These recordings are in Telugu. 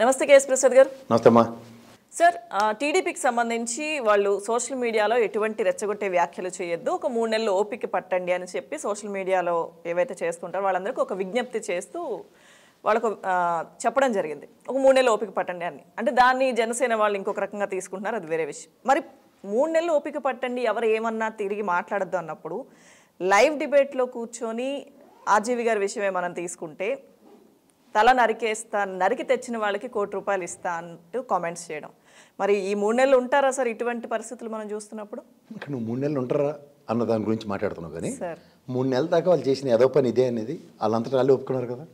నమస్తే కేఎస్ ప్రసాద్ గారు. నమస్తే అమ్మా. సార్, టీడీపీకి సంబంధించి వాళ్ళు సోషల్ మీడియాలో ఎటువంటి రెచ్చగొట్టే వ్యాఖ్యలు చేయొద్దు, ఒక 3 నెలలు ఓపిక పట్టండి అని చెప్పి సోషల్ మీడియాలో ఏవైతే చేస్తుంటారో వాళ్ళందరికీ ఒక విజ్ఞప్తి చేస్తూ వాళ్ళకు చెప్పడం జరిగింది. ఒక 3 నెలలు ఓపిక పట్టండి అని. అంటే దాన్ని జనసేన వాళ్ళు ఇంకొక రకంగా తీసుకుంటున్నారు, అది వేరే విషయం. మరి 3 నెలలు ఓపిక పట్టండి, ఎవరు ఏమన్నా తిరిగి మాట్లాడద్దు అన్నప్పుడు లైవ్ డిబేట్లో కూర్చొని ఆర్జీవి గారి విషయమే మనం తీసుకుంటే తల నరికి తెచ్చిన వాళ్ళకి ₹1 కోటి ఇస్తా అంటూ కామెంట్స్ చేయడం. మరి ఈ 3 నెలలు ఉంటారా సార్ ఇటువంటి పరిస్థితులు మనం చూస్తున్నప్పుడు? ఇక్కడ నువ్వు 3 నెలలు ఉంటారా అన్న దాని గురించి మాట్లాడుతున్నావు, కానీ 3 నెలల దాకా వాళ్ళు చేసిన ఏదో పని ఇదే అనేది వాళ్ళంతటా వాళ్ళు ఒప్పుకున్నారు కదా.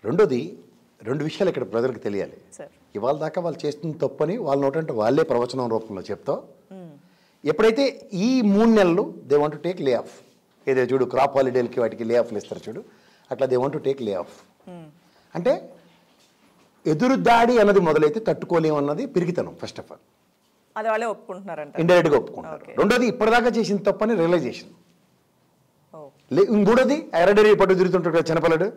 రెండోది, 2 విషయాలు ఇక్కడ ప్రజలకు తెలియాలి. ఇవాళ దాకా వాళ్ళు చేస్తున్న తప్పని వాళ్ళ నోటంటే వాళ్ళే ప్రవచనం రూపంలో చెప్తావు. ఎప్పుడైతే ఈ 3 నెలలు they want to take lay off, ఏదో చూడు క్రాప్ హాలిడేలకి వాటికి లే ఆఫ్లు ఇస్తారు చూడు, అట్లా they want to take lay off. అంటే ఎదురు దాడి అన్నది మొదలైతే తట్టుకోలేము అన్నది పిరిగితనం. ఫస్ట్ ఆఫ్ ఆల్ అది వాళ్ళే ఒప్పుకుంటున్నారంట, ఇండైరెక్ట్గా ఒప్పుకుంటారు. రెండోది, ఇప్పటిదాకా చేసిన తప్పని రియలైజేషన్. ఇంకోటిది ఎరడరీ పట్టు తిరుగుతుంటాడు కదా చిన్నపిల్లడు,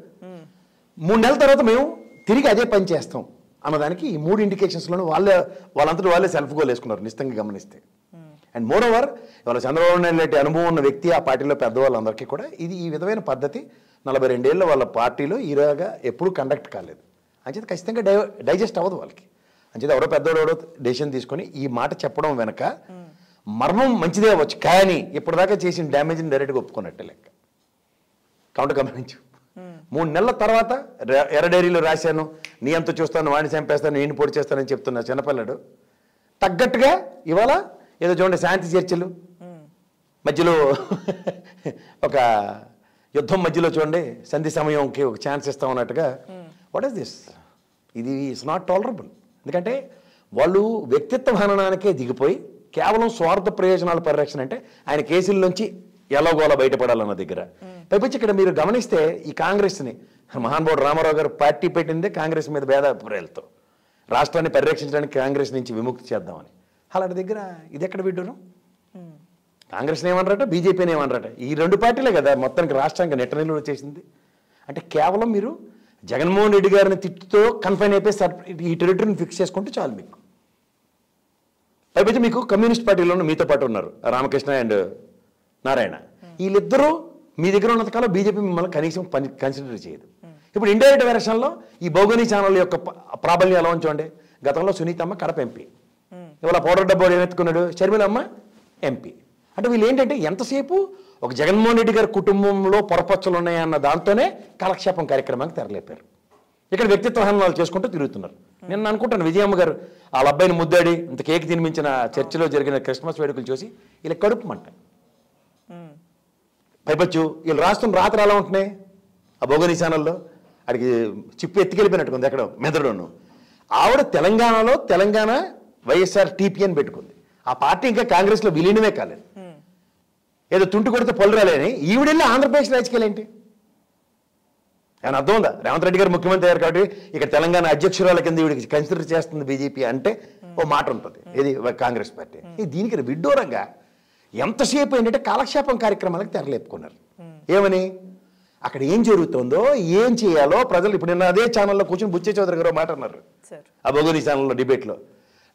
3 నెలల తర్వాత మేము తిరిగి అదే పని చేస్తాం అన్నదానికి ఈ 3 ఇండికేషన్స్లోనూ వాళ్ళంతటి వాళ్ళే సెల్ఫ్ గోల్ వేసుకున్నారు నిశ్చితంగా గమనిస్తే. అండ్ మోర్ ఓవర్ ఇవాళ చంద్రబాబు నాయుడు లాంటి అనుభవం ఉన్న వ్యక్తి ఆ పార్టీలో పెద్దవాళ్ళందరికీ కూడా ఇది ఈ విధమైన పద్ధతి 42 ఏళ్ళ వాళ్ళ పార్టీలో ఈరోగా ఎప్పుడూ కండక్ట్ కాలేదు. అంచేది ఖచ్చితంగా డైజెస్ట్ అవ్వదు వాళ్ళకి. అంచేది ఎవరో పెద్దవాడు డెసిషన్ తీసుకొని ఈ మాట చెప్పడం వెనక మర్మం మంచిదే అవ్వచ్చు, కానీ ఇప్పటిదాకా చేసిన డ్యామేజ్ని డైరెక్ట్గా ఒప్పుకున్నట్టే లెక్క. కౌంటర్ గమనించు. 3 నెలల తర్వాత ఎర్రడైరీలో రాశాను, నీ అంత చూస్తాను, వాడిని చంపేస్తాను, నేను పొడి చేస్తానని చెప్తున్నా చిన్నపిల్లడు తగ్గట్టుగా ఇవాళ ఏదో చూడండి శాంతి చర్చలు మధ్యలో ఒక యుద్ధం మధ్యలో చూడండి సంధి సమయంకి ఒక ఛాన్స్ ఇస్తా ఉన్నట్టుగా. What is this? ఇది ఇట్స్ నాట్ టాలరబుల్. ఎందుకంటే వాళ్ళు వ్యక్తిత్వ హననానికే దిగిపోయి కేవలం స్వార్థ ప్రయోజనాల పరిరక్షణ, అంటే ఆయన కేసుల్లోంచి ఎలాగోలా బయటపడాలన్న దగ్గర. పైపచ్చి ఇక్కడ మీరు గమనిస్తే ఈ కాంగ్రెస్ని మహానుభావుడు రామారావు గారు పార్టీ పెట్టిందే కాంగ్రెస్ మీద భేదాభిప్రాయాలతో, రాష్ట్రాన్ని పరిరక్షించడానికి కాంగ్రెస్ నుంచి విముక్తి చేద్దామని. అలాంటి దగ్గర ఇది ఎక్కడ విడ్డూరం? కాంగ్రెస్ని ఏమన్నారట, బీజేపీని ఏమన్నారట, ఈ 2 పార్టీలే కదా మొత్తానికి రాష్ట్రానికి నెట్టనిల్లు చేసింది. అంటే కేవలం మీరు జగన్మోహన్ రెడ్డి గారిని తిట్టుతో కన్ఫైన్ అయిపోయి ఈ టెరిటరీని ఫిక్స్ చేసుకుంటే చాలు మీకు. పైపచ్చి మీకు కమ్యూనిస్ట్ పార్టీలో మీతో పాటు ఉన్నారు రామకృష్ణ అండ్ నారాయణ, వీళ్ళిద్దరూ మీ దగ్గర ఉన్నంతకాలం బీజేపీ మిమ్మల్ని కనీసం కన్సిడర్ చేయదు. ఇప్పుడు ఇండైరెక్ట్ వెర్షన్లో ఈ భౌగోళిక ఛానల్ యొక్క ప్రాబల్యం ఎలా ఉంచండి. గతంలో సునీతమ్మ కడప ఎంపీ, ఇవాళ పౌడర్ డబ్బా ఏమెత్తుకున్నాడు షర్మిలమ్మ ఎంపీ. అంటే వీళ్ళు ఏంటంటే ఎంతసేపు ఒక జగన్మోహన్ రెడ్డి గారి కుటుంబంలో పొరపచ్చలు ఉన్నాయన్న దాంతోనే కాలక్షేపం కార్యక్రమానికి తెరలేపారు. ఇక్కడ వ్యక్తిత్వ హననాలు చేసుకుంటూ తిరుగుతున్నారు. నేను అనుకుంటాను విజయమ్మ గారు వాళ్ళ అబ్బాయిని ముద్దాడి ఇంత కేక్ తినిపించిన చర్చిలో జరిగిన క్రిస్మస్ వేడుకలు చూసి వీళ్ళ కడుపుమంట. పైపచ్చు వీళ్ళు రాస్తున్న రాత్రి ఎలా ఉంటున్నాయి ఆ భౌగోళిక ఛానల్లో, అడిగి చిప్పు ఎత్తుకెళ్ళిపోయినట్టుకుంది ఎక్కడ మెదడును. ఆవిడ తెలంగాణలో తెలంగాణ వైఎస్ఆర్ టీపీ అని పెట్టుకుంది. ఆ పార్టీ ఇంకా కాంగ్రెస్లో విలీనమే కాలేదు. ఏదో తుంటు కొడితే పళ్ళు రాలేని ఈవిడెళ్ళి ఆంధ్రప్రదేశ్ రాజకీయాలు ఏంటి అని అర్థం ఉందా? రేవంత్ రెడ్డి గారు ముఖ్యమంత్రి అయ్యారు కాబట్టి ఇక్కడ తెలంగాణ అధ్యక్షురాల కింద ఈవిడికి కన్సిడర్ చేస్తుంది బీజేపీ అంటే ఓ మాట ఉంటుంది, ఇది కాంగ్రెస్ పార్టీ. దీనికి విడ్డూరంగా ఎంతసేపు ఏంటంటే కాలక్షేపం కార్యక్రమాలకు తెరలేపుకున్నారు. ఏమని అక్కడ ఏం జరుగుతుందో ఏం చేయాలో ప్రజలు ఇప్పుడు నిన్న అదే ఛానల్లో కూర్చొని బుచ్చే చౌదరి గారు మాట అన్నారు ఆ భౌగోళిక ఛానల్లో డిబేట్లో.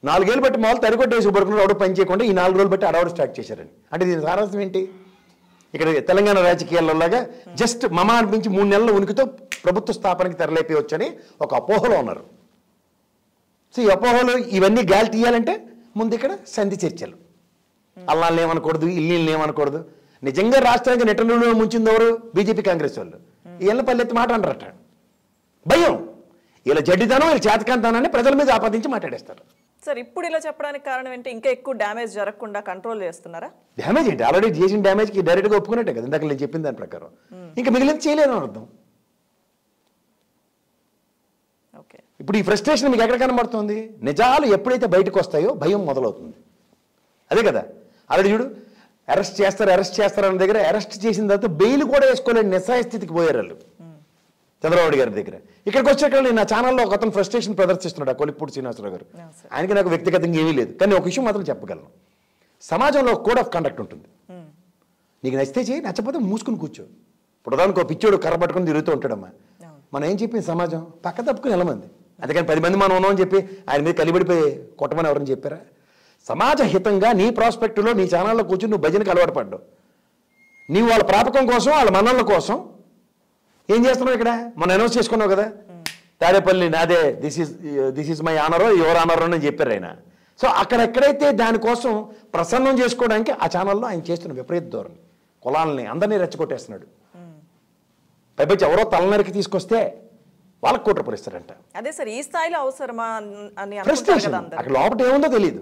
4 ఏళ్ళు బట్టి మామూలు తరికొట్టేసి పడుకున్నారు, అప్పుడు పని చేయకుండా ఈ 4 రోజులు బట్టి అడవాడు స్టార్ట్ చేశారని. అంటే దీని సారాంశం ఏంటి? ఇక్కడ తెలంగాణ రాజకీయాలలాగా జస్ట్ మమ అనిపించి 3 నెలల ఉనికితో ప్రభుత్వ స్థాపనకి తెరలేపేయవచ్చని ఒక అపోహలో ఉన్నారు. సో ఈ అపోహలు ఇవన్నీ గాలి తీయాలంటే ముందు ఇక్కడ సంధి చర్చలు, అల్లాళ్ళని ఏమనకూడదు, ఇల్లు ఏమనకూడదు. నిజంగా రాష్ట్రానికి నెట్టనులో ముంచింది ఎవరు? బీజేపీ కాంగ్రెస్ వాళ్ళు. వీళ్ళ పల్లెత్తి మాట అంటారట. భయం, ఇలా జడ్డితనం, వీళ్ళ చేతకాంతనాన్ని ప్రజల మీద ఆపాదించి మాట్లాడేస్తారు. సార్, ఇప్పుడు ఇలా చెప్పడానికి కారణం ఏంటి? ఇంకా ఎక్కువ డ్యామేజ్ జరగకుండా కంట్రోల్ చేస్తున్నారా? డ్యామేజ్ ఏంటి? ఆల్రెడీ చేసిన డ్యామేజ్కి డైరెక్ట్గా ఒప్పుకున్నట్టే కదా ఇందాక నేను చెప్పిన దాని ప్రకారం. ఇంకా మిగిలింది చేయలేను అని అర్థం. ఓకే, ఇప్పుడు ఈ ఫ్రస్ట్రేషన్ మీకు ఎక్కడ కనబడుతుంది? నిజాలు ఎప్పుడైతే బయటకు వస్తాయో భయం మొదలవుతుంది. అదే కదా ఆల్రెడీ చూడు, అరెస్ట్ చేస్తారు అన్న దగ్గర అరెస్ట్ చేసిన తర్వాత బెయిల్ కూడా వేసుకోలేని నిస్సహాయ స్థితికి పోయారు వాళ్ళు చంద్రబాబు గారి దగ్గర. ఇక్కడికి వచ్చాక నేను నా ఛానల్లో ఒక అతను ఫ్రస్ట్రేషన్ ప్రదర్శిస్తున్నాడు, ఆ కొలిపూడి శ్రీనివాసరావు గారు. ఆయనకి నాకు వ్యక్తిగతంగా ఏమీ లేదు, కానీ ఒక విషయం మాత్రం చెప్పగలను. సమాజంలో కోడ్ ఆఫ్ కండక్ట్ ఉంటుంది. నీకు నచ్చితే చేయి, నచ్చకపోతే మూసుకుని కూర్చో. ఇప్పుడు ఉదాహరణకు పిచ్చోడు కర్ర పట్టుకుని తిరుగుతూ ఉంటాడమ్మా, మనం ఏం చెప్పింది సమాజం పక్క తప్పుకుని వెళ్ళమంది. అందుకని 10 మంది మనం ఉన్నామని చెప్పి ఆయన మీద కలిబడిపోయి కొట్టమని ఎవరని చెప్పారా? సమాజ హితంగా నీ ప్రాస్పెక్టులో నీ ఛానల్లో కూర్చుని నువ్వు భజనకు అలవాటు పడ్డావు. నీవు వాళ్ళ ప్రాపకం కోసం వాళ్ళ మన్నల కోసం ఏం చేస్తున్నావు ఇక్కడ? మనం అనౌన్స్ చేసుకున్నావు కదా, తాడేపల్లి నాదే, దిస్ ఈజ్ మై ఆనరో యువర్ ఆనరో అని చెప్పారు ఆయన. సో అక్కడెక్కడైతే దానికోసం ప్రసన్నం చేసుకోవడానికి ఆ ఛానల్లో ఆయన చేస్తున్న విపరీత ధోరణి, కులాలని అందరినీ రెచ్చగొట్టేస్తున్నాడు. పైపచ్చి ఎవరో తలనరికి తీసుకొస్తే వాళ్ళకి కుట్రపరిస్తారంట. అదే సార్, ఈ స్థాయిలో అవసరమా అని ఫ్రస్ట్రేషన్. అక్కడ లోపల ఏముందో తెలియదు.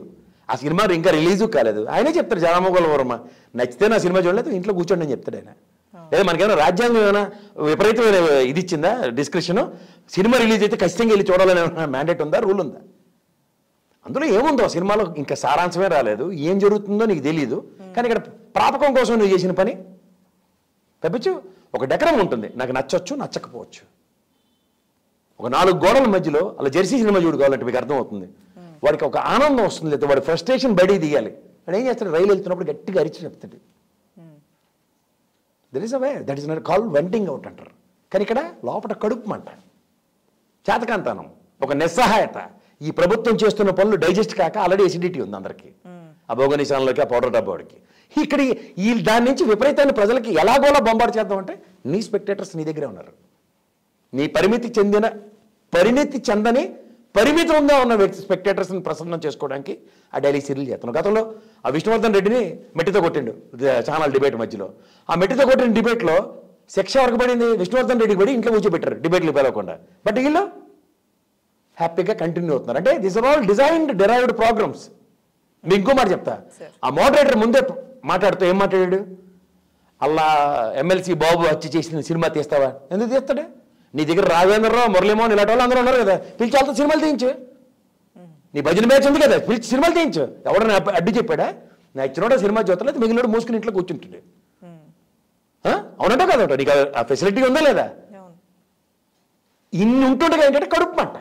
ఆ సినిమా ఇంకా రిలీజు కాలేదు. ఆయనే చెప్తాడు జనమోగల వర్మ, నచ్చితే నా సినిమా చూడలేదు ఇంట్లో కూర్చోండి అని చెప్తాడు ఆయన. లేదా మనకేమైనా రాజ్యాంగం ఏమైనా విపరీతమైన ఇది ఇచ్చిందా డిస్క్రిప్షన్? సినిమా రిలీజ్ అయితే ఖచ్చితంగా వెళ్ళి చూడాలని ఏమైనా మ్యాండేట్ ఉందా, రూల్ ఉందా? అందులో ఏముందో సినిమాలో ఇంకా సారాంశమే రాలేదు, ఏం జరుగుతుందో నీకు తెలియదు. కానీ ఇక్కడ ప్రాపకం కోసం నువ్వు చేసిన పని తప్పించు. ఒక డెకరం ఉంటుంది, నాకు నచ్చొచ్చు నచ్చకపోవచ్చు. ఒక 4 గోడల మధ్యలో అలా జెర్సీ సినిమా చూడు కావాలంటే మీకు అర్థమవుతుంది. వాడికి ఒక ఆనందం వస్తుంది, లేదా వాడి ఫ్రస్ట్రేషన్ బయటికి తీయాలి. వాడు ఏం చేస్తాడు? రైలు వెళ్తున్నప్పుడు గట్టిగా అరిచి చెప్తాడు. That is a way, that is not call venting out అంటారు. కానీ ఇక్కడ లోపల కడుపు మంట, చేతకాంతనం, ఒక నిస్సహాయత. ఈ ప్రభుత్వం చేస్తున్న పనులు డైజెస్ట్ కాక ఆల్రెడీ ఎసిడిటీ ఉంది అందరికీ, ఆ భోగనిశాన్లోకి, ఆ పౌడర్ డబ్బాడికి. ఇక్కడ ఈ దాని నుంచి విపరీతాన్ని ప్రజలకి ఎలాగోలా బొంబాటు చేద్దామంటే నీ స్పెక్టేటర్స్ నీ దగ్గరే ఉన్నారు. నీ పరిణితి చెందని పరిమితంగా ఉన్న వ్యక్తి స్పెక్టేటర్స్ని ప్రసన్నం చేసుకోవడానికి ఆ డైలీ సీరియల్ చేస్తున్నాం. గతంలో ఆ విష్ణువర్ధన్ రెడ్డిని మెట్టితో కొట్టిండు ఛానల్ డిబేట్ మధ్యలో. ఆ మెట్టితో కొట్టిన డిబేట్లో శిక్ష వరకు పడింది విష్ణువర్ధన్ రెడ్డికి పడి ఇంట్లో కూర్చోబెట్టారు డిబేట్లు పిలవకుండా. బట్ వీళ్ళు హ్యాపీగా కంటిన్యూ అవుతున్నారు. అంటే this are all designed derived programmes. మీకు ఇంకో మాట చెప్తా, ఆ మోడరేటర్ ముందే మాట్లాడుతూ ఏం మాట్లాడాడు? అలా ఎమ్మెల్సీ బాబు హత్య చేసిన సినిమా తీస్తావా? ఎందుకు తీస్తాడే? నీ దగ్గర రాఘవేంద్రరావు, మురళీమోహన్ ఇలాంటి వాళ్ళు అందరూ ఉన్నారు కదా, పిలిచి వాళ్ళతో సినిమాలు తీయించు. నీ భజన బ్యాచ్ ఉంది కదా, పిలిచి సినిమాలు తీయించు. ఎవడన్నా అడ్డు చెప్పాడా? నా ఇచ్చినోడ సినిమా చూస్తలేదు, మిగిలినోడు మూసుకుని ఇంట్లో కూర్చుంటుండే. అవునంటో కదా, నీకు ఆ ఫెసిలిటీ ఉందా లేదా? ఇన్ని ఉంటుండగా ఏంటంటే కడుపు మంట.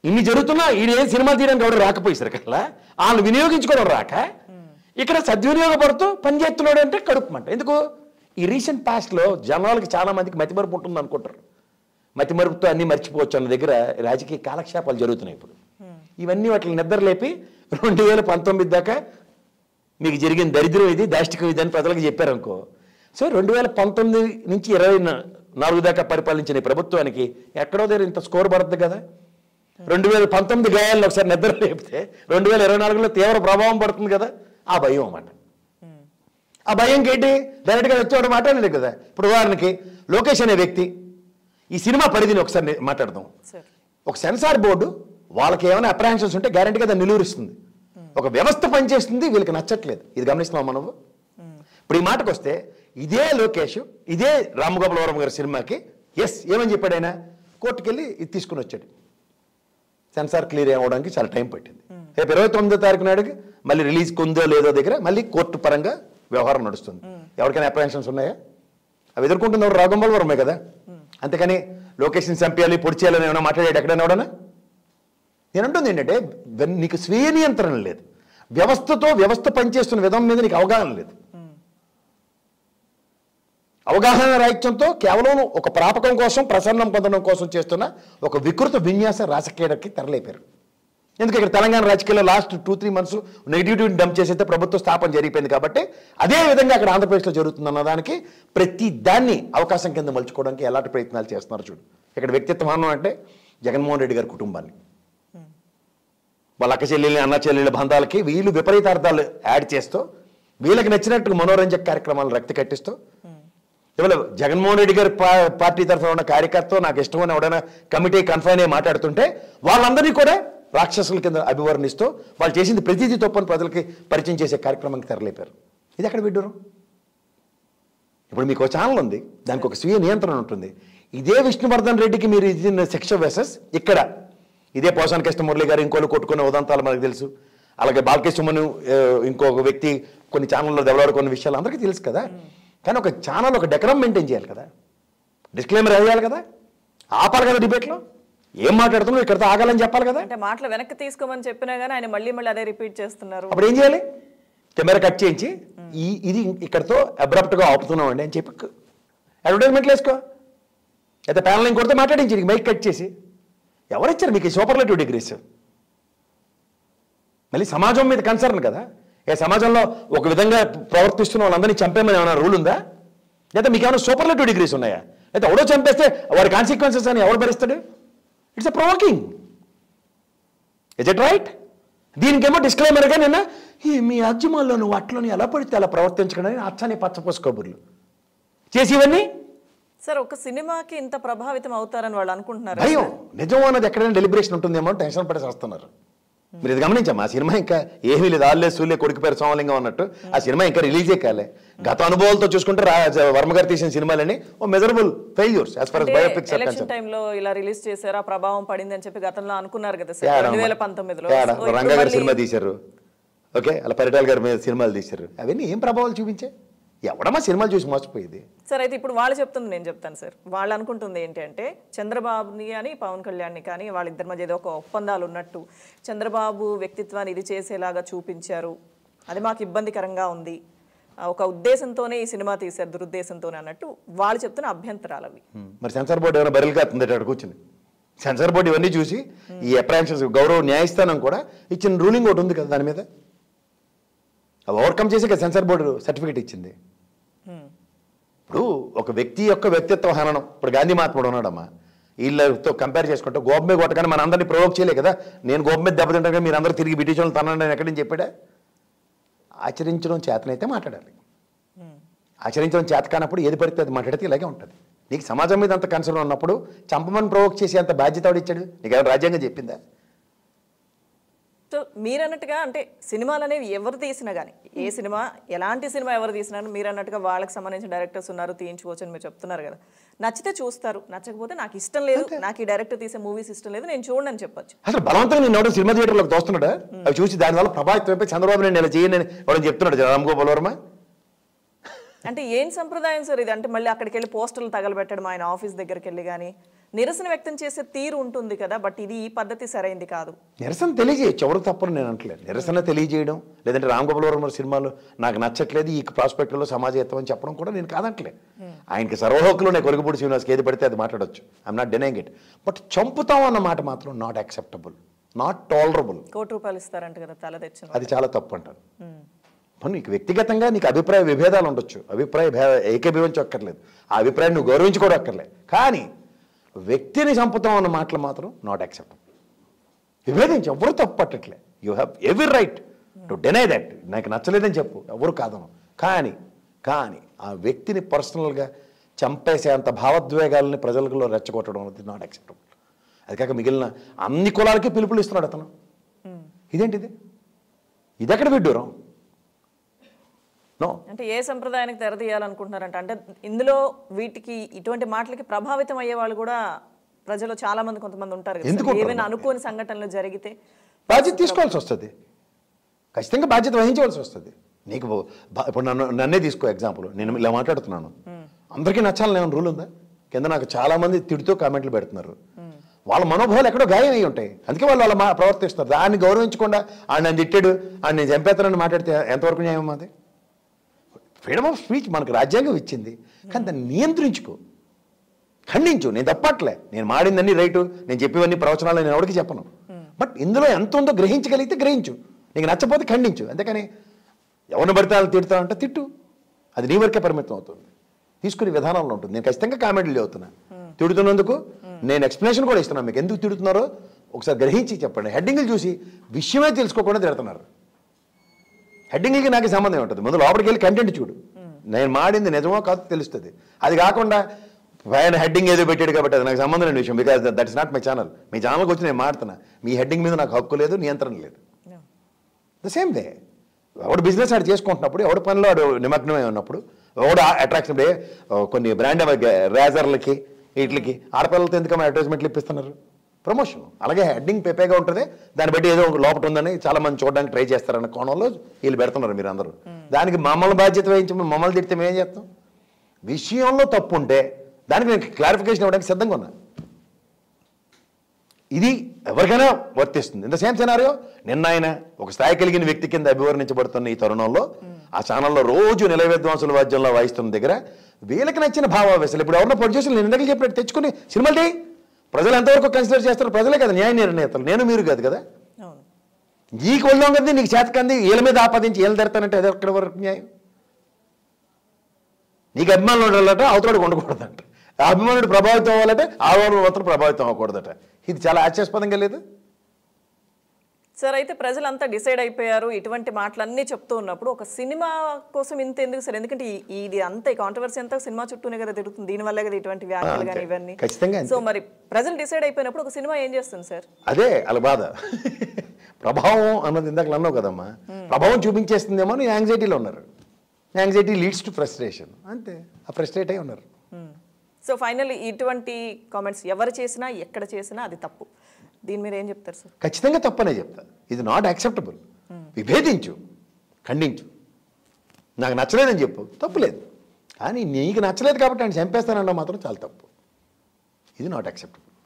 ఇన్ని జరుగుతున్నా ఈయన సినిమా తీయడానికి ఎవరు రాకపోయేసరి కల్లా వాళ్ళు వినియోగించుకోవడం రాక ఇక్కడ సద్వినియోగపడుతూ పనిచేస్తున్నాడు అంటే కడుపు మంట. ఎందుకు? ఈ రీసెంట్ పాస్ట్లో జనాలకి చాలా మందికి మతిమరుపు ఉంటుంది అనుకుంటారు. మతిమరుపుతో అన్నీ మర్చిపోవచ్చు అన్న దగ్గర రాజకీయ కాలక్షేపాలు జరుగుతున్నాయి ఇప్పుడు. ఇవన్నీ వాటిని నిద్రలేపి 2019 దాకా మీకు జరిగిన దరిద్రం ఇది, దాష్టికం ఇది అని ప్రజలకు చెప్పారనుకో. సో 2019 నుంచి 24 దాకా పరిపాలించిన ఈ ప్రభుత్వానికి ఎక్కడో దగ్గర ఇంత స్కోర్ పడుతుంది కదా. 2019 గాయాలను ఒకసారి నిద్ర లేపితే 2024లో తీవ్ర ప్రభావం పడుతుంది కదా. ఆ భయం అన్నమాట. ఆ భయంకి ఏంటి? డైరెక్ట్గా వచ్చేవాడు మాట్లాడలేదు కదా. ఇప్పుడు ఉదాహరణకి లోకేష్ అనే వ్యక్తి, ఈ సినిమా పరిధిని ఒకసారి మాట్లాడదాం. ఒక సెన్సార్ బోర్డు వాళ్ళకి ఏమైనా అప్రహెన్షన్స్ ఉంటే గ్యారెంటీగా దాన్ని నిలువరిస్తుంది. ఒక వ్యవస్థ పనిచేస్తుంది, వీళ్ళకి నచ్చట్లేదు. ఇది గమనిస్తున్నాం మనం. ఇప్పుడు ఈ మాటకు వస్తే ఇదే లోకేష్ ఇదే రామగోపాల్ వర్మ గారి సినిమాకి ఏమని చెప్పాడు? ఆయన కోర్టుకు వెళ్ళి ఇది తీసుకుని వచ్చాడు. సెన్సార్ క్లియర్ అవ్వడానికి చాలా టైం పట్టింది. రేపు 29వ తారీఖు నాడుకి మళ్ళీ రిలీజ్ కొందో లేదో దగ్గర మళ్ళీ కోర్టు పరంగా వ్యవహారం నడుస్తుంది. ఎవరికైనా అప్రహెన్షన్స్ ఉన్నాయా? అవి ఎదుర్కొంటుంది ఎవరు? రామగోపాల్ వర్మే కదా. అంతేకాని లొకేషన్ చంపేయాలి, పొడి చేయాలని ఏమైనా మాట్లాడాడు ఎక్కడైనా ఎవడన్నా? నేను అంటుంది ఏంటంటే నీకు స్వీయ నియంత్రణ లేదు, వ్యవస్థ పనిచేస్తున్న విధానం మీద నీకు అవగాహన లేదు. అవగాహన రాహిత్యంతో కేవలం ఒక ప్రాపకం కోసం, ప్రసన్నం పొందడం కోసం చేస్తున్న ఒక వికృత విన్యాస రాజకీయానికి తెరలేపారు. ఎందుకు ఇక్కడ తెలంగాణ రాజకీయాల్లో లాస్ట్ 2-3 months నెగిటివిటీని డంప్ చేసైతే ప్రభుత్వ స్థాపన జరిగిపోయింది కాబట్టి అదే విధంగా అక్కడ ఆంధ్రప్రదేశ్లో జరుగుతుందన్న దానికి ప్రతి దాన్ని అవకాశం కింద మలుచుకోవడానికి ఎలాంటి ప్రయత్నాలు చేస్తున్నారు చూడు. ఇక్కడ వ్యక్తిత్వం అంటే జగన్మోహన్ రెడ్డి గారి కుటుంబాన్ని, వాళ్ళ అక్క చెల్లెల్ని, అన్న చెల్లెళ్ళ బంధాలకి వీళ్ళు విపరీతార్థాలు యాడ్ చేస్తూ వీళ్ళకి నచ్చినట్టు మనోరంజక కార్యక్రమాలు రక్తి కట్టిస్తూ, ఇవాళ జగన్మోహన్ రెడ్డి గారి పార్టీ తరఫున ఉన్న కార్యకర్త నాకు ఇష్టమని ఎవడైనా కమిటీ కన్ఫైన్ అయ్యి మాట్లాడుతుంటే వాళ్ళందరినీ కూడా రాక్షసుల కింద అభివర్ణిస్తూ వాళ్ళు చేసింది ప్రతిదీ తప్పని ప్రజలకి పరిచయం చేసే కార్యక్రమానికి తెరలేపారు. ఇది ఎక్కడ విడ్డూరం? ఇప్పుడు మీకు ఒక ఛానల్ ఉంది, దానికి ఒక స్వీయ నియంత్రణ ఉంటుంది. ఇదే విష్ణువర్ధన్ రెడ్డికి మీరు ఇచ్చిన శిక్ష వెసెస్ ఇక్కడ ఇదే పోసాని కృష్ణ మురళి గారు ఇంకోళ్ళు కొట్టుకునే ఉదంతాలు మనకు తెలుసు. అలాగే బాలకృష్ణమను ఇంకొక వ్యక్తి కొన్ని ఛానల్లో దెబ్బలాడుకున్న విషయాలు అందరికీ తెలుసు కదా. కానీ ఒక ఛానల్ ఒక డెకరం మెయింటైన్ చేయాలి కదా, డిస్క్లైమర్ వేయాలి కదా, ఆపాలి కదా, డిబేట్లో ఏం మాట్లాడుతున్నావు ఇక్కడతో ఆగాలని చెప్పాలి కదా. అంటే మాటలు వెనక్కి తీసుకోమని చెప్పినా కానీ ఆయన మళ్ళీ అదే రిపీట్ చేస్తున్నారు. అప్పుడు ఏం చేయాలి? కెమెరా కట్ చేయించి ఇది ఇక్కడతో అబ్రప్ట్గా ఆపుతున్నాం అండి అని చెప్పి అడ్వర్టైజ్మెంట్లు వేసుకో. అయితే ప్యానలింగ్ కొడితే మాట్లాడించి మైక్ కట్ చేసి ఎవరిచ్చారు మీకు ఈ సూపర్లేటివ్ డిగ్రీస్? మళ్ళీ సమాజం మీద కన్సర్న్ కదా. ఏ సమాజంలో ఒక విధంగా ప్రవర్తిస్తున్న వాళ్ళందరినీ చంపేమని ఏమైనా రూల్ ఉందా? లేదా మీకు ఏమైనా సూపర్లేటివ్ డిగ్రీస్ ఉన్నాయా? అయితే ఎవడో చంపేస్తే వాడి కాన్సిక్వెన్సెస్ అని ఎవరు భరిస్తాడు? It's a provoking. Is it right? దీనికేమో డిస్క్లైమర్గా నిన్న మీ అజ్జమాల్లో నువ్వు అట్లని ఎలా పడితే అలా ప్రవర్తించకుండా అచ్చని పచ్చపోసు కబుర్లు చేసి ఇవన్నీ. సార్ ఒక సినిమాకి ఇంత ప్రభావితం అవుతారని వాళ్ళు అనుకుంటున్నారు. భయం నిజం అన్నది ఎక్కడైనా డెలిబరేషన్ ఉంటుందేమో టెన్షన్ పడేసి వస్తున్నారు. మీరు ఇది గమనించమ్మా, ఆ సినిమా ఇంకా ఏమీ లేదు, ఆల్లే సూర్య కొడుకు పేరు సోమలింగం అన్నట్టు ఆ సినిమా ఇంకా రిలీజే కాలే. గత అనుభవాలతో చూసుకుంటే వర్మ గారు తీసిన సినిమాలని measurable failures as for biopics. Election టైంలో ఇలా రిలీజ్ చేశారు, ఆ ప్రభావం పడింది అని చెప్పి గతంలో అనుకున్నారు కదా సార్ 2019లో. రంగా గారు సినిమా తీశారు, ఓకే, అలా పరిటాల గారి మీద సినిమాలు తీశారు. అవన్నీ ఏం ప్రభావాలు చూపించాయి? ఎవడమ్మా సినిమాలు చూసి మోసపోయేది? సార్ అయితే ఇప్పుడు వాళ్ళు చెప్తుంది నేను చెప్తాను సార్. వాళ్ళు అనుకుంటుంది ఏంటి అంటే చంద్రబాబుని కానీ పవన్ కళ్యాణ్ని కానీ వాళ్ళిద్దరి మధ్య ఏదో ఒక ఒప్పందాలు ఉన్నట్టు, చంద్రబాబు వ్యక్తిత్వాన్ని ఇది చేసేలాగా చూపించారు, అది మాకు ఇబ్బందికరంగా ఉంది, ఒక ఉద్దేశంతోనే ఈ సినిమా తీశారు, దురుద్దేశంతోనే అన్నట్టు వాళ్ళు చెప్తున్న అభ్యంతరాలు అవి. మరి సెన్సార్ బోర్డు ఏమైనా బరిలు కాస్తుంది అక్కడ కూర్చుని? సెన్సార్ బోర్డు ఇవన్నీ చూసి ఈ అప్రహెన్షన్స్ గౌరవ న్యాయస్థానం కూడా ఇచ్చిన రూలింగ్ ఒకటి ఉంది కదా దాని మీద, అవి ఓవర్కమ్ చేసి కదా సెన్సార్ బోర్డు సర్టిఫికేట్ ఇచ్చింది. ఇప్పుడు ఒక వ్యక్తి యొక్క వ్యక్తిత్వ హననం, ఇప్పుడు గాంధీ మహాత్ముడు ఉన్నాడమ్మా, వీళ్ళతో కంపేర్ చేసుకుంటే గోపమే కొట్టగానే మన అందరినీ ప్రొవోక్ చేయలే కదా. నేను గోప మీద దెబ్బతింటాను మీరు అందరూ తిరిగి బ్రిటిష్ వాళ్ళు తనండి అని ఎక్కడని చెప్పాడా? ఆచరించడం చేతనైతే మాట్లాడాలి. ఆచరించడం చేత కానప్పుడు ఏది పడితే అది మాట్లాడితే ఇలాగే ఉంటుంది. నీకు సమాజం మీద అంత కన్సర్న్ ఉన్నప్పుడు చంపమని ప్రొవోక్ చేసి అంత బాధ్యత ఎవడిచ్చాడు? నీకు ఎవరు రాజ్యాంగం చెప్పిందా? సో మీరు అన్నట్టుగా అంటే సినిమాలు అనేవి ఎవరు తీసినా కానీ, ఏ సినిమా ఎలాంటి సినిమా ఎవరు తీసినా మీరు అన్నట్టుగా వాళ్ళకి సంబంధించిన డైరెక్టర్స్ ఉన్నారు, తీయించుకోవచ్చు అని మీరు చెప్తున్నారు కదా. నచ్చితే చూస్తారు, నచ్చకపోతే నాకు ఇష్టం లేదు, నాకు ఈ డైరెక్టర్ తీసే మూవీస్ ఇష్టం లేదు, నేను చూడని చెప్పొచ్చు. అసలు బలవంతంగా నేను ఎవడో సినిమా థియేటర్లోకి తోస్తున్నాడా? అవి చూసి దానివల్ల ప్రభావితం అయిపోయి చంద్రబాబు నేను ఇలా చేయని ఎవడని చెప్తున్నాడు రామ్ గోపాల్ వర్మ. అంటే ఏం సంప్రదాయం సార్ ఇది? అంటే మళ్ళీ అక్కడికి వెళ్ళి పోస్టర్లు తగలబెట్టడం, ఆయన ఆఫీస్ దగ్గరికి వెళ్ళి కానీ నిరసన వ్యక్తం చేసే తీరు ఉంటుంది కదా, బట్ ఇది ఈ పద్ధతి సరైంది కాదు. నిరసన తెలియజేయచ్చు, ఎవరు తప్పని నేను అంటలేదు. నిరసన తెలియజేయడం, లేదంటే రామ్ గోపాల్ వర్మ సినిమాలు నాకు నచ్చట్లేదు, ఈ ప్రాస్పెక్ట్లో సమాజహితం అని చెప్పడం కూడా నేను కాదంటలేదు. ఆయనకి సర్వహక్కులు నేను కొలుగుపూడి శ్రీనివాస్కి ఏది పడితే అది మాట్లాడచ్చు, I'm not denying it. But చంపుతాం అన్న మాట మాత్రం నాట్ యాక్సెప్టబుల్, నాట్ టాలరబుల్. ₹1 ఇస్తారంట కదా తల తెచ్చిన, అది చాలా తప్పు అంటాను. నీకు వ్యక్తిగతంగా నీకు అభిప్రాయ విభేదాలు ఉండొచ్చు, ఏకీభవించక్కర్లేదు, ఆ అభిప్రాయం నువ్వు గౌరవించుకోవడం అక్కర్లేదు. కానీ వ్యక్తిని చంపుతాం అన్న మాటలు మాత్రం నాట్ యాక్సెప్టబుల్. విభేదించి ఎవరు తప్పు పట్టట్లే, you have every right to deny that. నాకు నచ్చలేదని చెప్పు, ఎవరు కాదను. కానీ ఆ వ్యక్తిని పర్సనల్గా చంపేసేంత భావోద్వేగాలని ప్రజలలో రెచ్చగొట్టడం అనేది నాట్ యాక్సెప్టబుల్. అది కాక మిగిలిన అన్ని కులాలకి పిలుపులు ఇస్తున్నాడు అతను. ఇదేంటిది? ఇదెక్కడ విడ్డూరం? అంటే ఏ సంప్రదాయానికి తెరదీయాలనుకుంటున్నారంట? అంటే ఇందులో వీటికి ఇటువంటి మాటలకి ప్రభావితం అయ్యే వాళ్ళు కూడా ప్రజలు చాలా మంది కొంతమంది ఉంటారు కదా, ఏమైనా అనుకోని సంఘటనలు జరిగితే బాధ్యత తీసుకోవాల్సి వస్తుంది, ఖచ్చితంగా బాధ్యత వహించవలసి వస్తుంది. నీకు ఇప్పుడు నన్నే తీసుకో ఎగ్జాంపుల్, నేను ఇలా మాట్లాడుతున్నాను, అందరికీ నచ్చాలని ఏమైనా రూల్ ఉందా? కింద నాకు చాలా మంది తిడుతూ కామెంట్లు పెడుతున్నారు, వాళ్ళ మనోభావాలు ఎక్కడో గాయం అయి ఉంటాయి, అందుకే వాళ్ళు అలా ప్రవర్తిస్తారు. దాన్ని గౌరవించకుండా ఆయన నన్ను తిట్టాడు, ఆయన నేను చంపేస్తానని మాట్లాడితే ఎంతవరకు న్యాయం? అది ఫ్రీడమ్ ఆఫ్ స్పీచ్ మనకు రాజ్యాంగం ఇచ్చింది, కానీ దాన్ని నియంత్రించుకో, ఖండించు. నేను తప్పట్లే, నేను మాడిందని రైటు, నేను చెప్పేవన్నీ ప్రవచనాలు నేను ఎవరికి చెప్పను. బట్ ఇందులో ఎంత ఉందో గ్రహించగలిగితే గ్రహించు, నీకు నచ్చపోతే ఖండించు. అంతేకాని ఎవరిని పడితే వాళ్ళు తిడతానంటే తిట్టు, అది నీ వరకే పరిమితం అవుతుంది, తీసుకునే విధానంలో ఉంటుంది. నేను ఖచ్చితంగా కామెంట్లు చదువుతున్నా, తిడుతున్నందుకు నేను ఎక్స్ప్లెనేషన్ కూడా ఇస్తున్నాను. మీకు ఎందుకు తిడుతున్నారో ఒకసారి గ్రహించి చెప్పండి. హెడ్డింగ్లు చూసి విషయమే తెలుసుకోకుండా తిడుతున్నారు. హెడ్డింగ్లకి నాకు సంబంధం ఉంటుంది, ముందు లోపలికి వెళ్ళి కంటెంట్ చూడు, నేను మాడింది నిజమో కాదు తెలుస్తుంది. అది కాకుండా ఆయన హెడ్డింగ్ ఏదో పెట్టాడు కాబట్టి అది నాకు సంబంధం లేని విషయం, because that is not my channel. మీ ఛానల్కి వచ్చి నేను మాడుతున్నా, మీ హెడ్డింగ్ మీద నాకు హక్కు లేదు, నియంత్రణ లేదు. ద సేమ్ వే ఎవడు బిజినెస్ ఆడు చేసుకుంటున్నప్పుడు, ఎవడి పనిలో ఆడు నిమగ్నమై ఉన్నప్పుడు, ఎవడు అట్రాక్షన్ కొన్ని బ్రాండ్ రేజర్లకి వీటికి ఆడపిల్లలతో ఎందుకమ్మా అడ్వర్టైజ్మెంట్లు ఇప్పిస్తున్నారు, ప్రమోషన్. అలాగే హెడ్డింగ్ పెప్పేగా ఉంటుంది, దాన్ని బట్టి ఏదో లోపల ఉందని చాలా మంది చూడడానికి ట్రై చేస్తారన్న కోణంలో వీళ్ళు పెడుతున్నారు మీరు అందరూ. దానికి మమ్మల్ని బాధ్యత వహించి మమ్మల్ని తిడితే మేము ఏం చేస్తాం? విషయంలో తప్పు ఉంటే దానికి నేను క్లారిఫికేషన్ ఇవ్వడానికి సిద్ధంగా ఉన్నా. ఇది ఎవరికైనా వర్తిస్తుంది. ఇన్ ద సేమ్ సినారియో నిన్న ఆయన ఒక స్థాయి కలిగిన వ్యక్తి కింద అభివర్ణించబడుతున్న ఈ తరుణంలో ఆ ఛానల్లో రోజు నిల విద్వాంసుల వాద్యంలో వాయిస్తున్న దగ్గర వీళ్ళకి నచ్చిన భావావేశాలు. ఇప్పుడు ఎవరన్నా ప్రొడ్యూసర్లు నేను ఇందాక చెప్పినట్టు తెచ్చుకుని సినిమాలు చేయి. ప్రజలు ఎంతవరకు కన్సిడర్ చేస్తారు? ప్రజలే కదా న్యాయ నిర్ణేతలు, నేను మీరు కాదు కదా. అవును. నీకు ఒళ్ళం కదా, నీకు చేతకంది, వీళ్ళ మీద ఆపాదించి వీళ్ళు తెడతానంటే అది ఎక్కడ వరకు న్యాయం? నీకు అభిమానులు ఉండాలట, అవతలకి ఉండకూడదంట. ఆ అభిమానుడు ప్రభావితం అవ్వాలంటే ఆవారు అవతల ప్రభావితం అవ్వకూడదట. ఇది చాలా హాస్యాస్పదంగా లేదు? సార్ అయితే ప్రజలంతా డిసైడ్ అయిపోయారు ఇటువంటి మాటలన్నీ చెప్తూ ఉన్నప్పుడు ఒక సినిమా కోసం ఇంత ఎందుకు సార్? ఎందుకంటే ఇది అంతా ఈ కాంట్రవర్సీ అంతా సినిమా చుట్టూనే కదా తిరుగుతుంది, దీనివల్లే కదా ఇటువంటి వ్యాఖ్యలు కానీ ఇవన్నీ. ఖచ్చితంగా. సో మరి ప్రజలు డిసైడ్ అయిపోయినప్పుడు ఒక సినిమా ఏం చేస్తుంది సార్? అదే అలా బాధ. ప్రభావం అన్నది ఇందాక అన్నావు కదమ్మా, ప్రభావం చూపించేస్తుందేమో అని యాంగ్జైటీలో ఉన్నారు. యాంగ్జైటీ లీడ్స్ టు ఫ్రస్ట్రేషన్, అంతే. ఆ ఫ్రస్ట్రేట్ అయి ఉన్నారు. సో ఫైనల్లీ ఇటువంటి కామెంట్స్ ఎవరు చేసినా ఎక్కడ చేసినా అది తప్పు. దీని మీద ఏం చెప్తారు సార్? ఖచ్చితంగా తప్పనే చెప్తా. ఇది నాట్ యాక్సెప్టబుల్. విభేదించు, ఖండించు, నాకు నచ్చలేదని చెప్పు, తప్పులేదు. కానీ నీకు నచ్చలేదు కాబట్టి ఆయన చంపేస్తానన్నా మాత్రం చాలా తప్పు. ఇది నాట్ యాక్సెప్టబుల్.